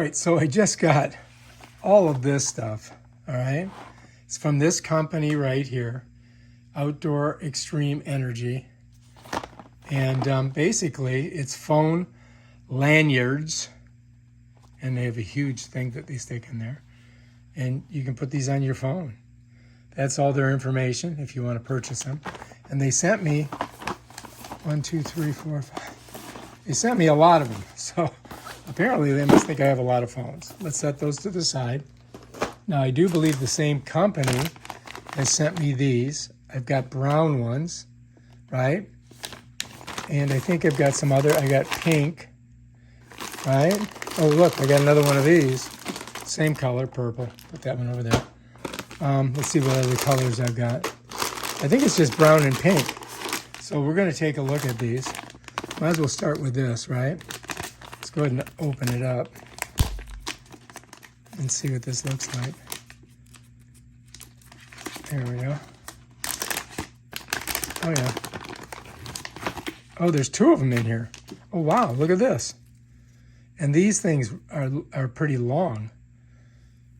All right, so I just got all of this stuff, all right? It's from this company right here, Outdoor Extreme Energy. And basically, it's phone lanyards. And they have a huge thing that they stick in there. And you can put these on your phone. That's all their information if you want to purchase them. And they sent me 1, 2, 3, 4, 5. They sent me a lot of them. So apparently they must think I have a lot of phones. Let's set those to the side. Now I do believe the same company has sent me these. I've got brown ones, right? And I think I've got some other, I got pink, right? Oh, look, I got another one of these. Same color, purple. Put that one over there. Let's see what other colors I've got. I think it's just brown and pink. So we're going to take a look at these. Might as well start with this, right? Let's go ahead and open it up and see what this looks like. There we go. Oh, yeah. Oh, there's 2 of them in here. Oh, wow, look at this. And these things are pretty long.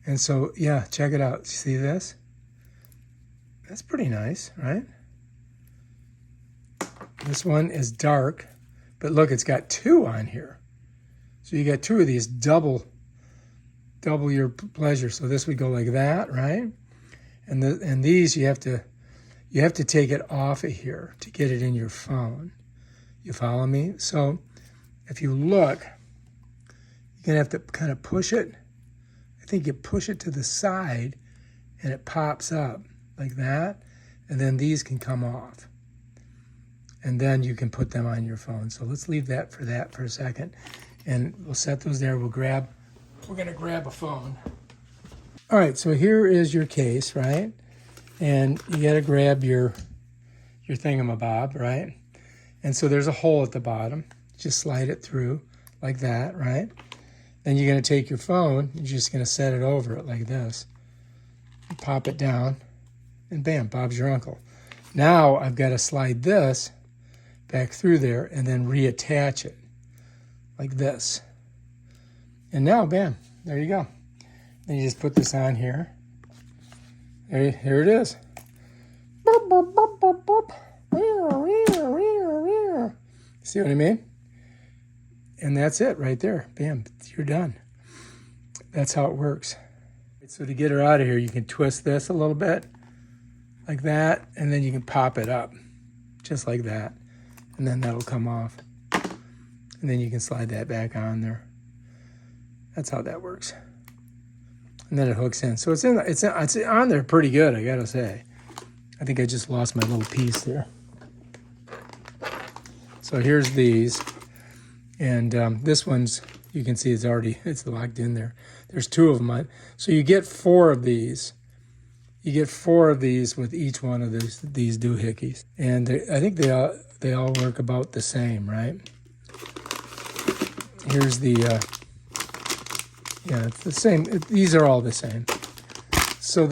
And so, yeah, check it out. See this? That's pretty nice, right? This one is dark, but look, it's got 2 on here. So you got 2 of these, double your pleasure. So this would go like that, right? And these you have to take it off of here to get it in your phone. You follow me? So if you look, you're gonna have to kind of push it. I think you push it to the side and it pops up like that. And then these can come off. And then you can put them on your phone. So let's leave that for a second. And we'll set those there. We're gonna grab a phone. All right, so here is your case, right? And you gotta grab your thingamabob, right? And so there's a hole at the bottom. Just slide it through like that, right? Then you're gonna take your phone, you're just gonna set it over it like this. Pop it down, and bam, Bob's your uncle. Now I've gotta slide this back through there and then reattach it like this. And now, bam, there you go. Then you just put this on here. Here it is. See what I mean? And that's it right there. Bam, you're done. That's how it works. So to get her out of here, you can twist this a little bit like that, and then you can pop it up just like that. And then that'll come off. And then you can slide that back on there. That's how that works. And then it hooks in. So it's on there pretty good, I gotta say. I think I just lost my little piece there. So here's these. And this one's, you can see it's locked in there. There's 2 of them. So you get 4 of these. You get 4 of these with each one of these doohickeys. And I think they all work about the same, right? Here's the, yeah, it's the same. These are all the same. So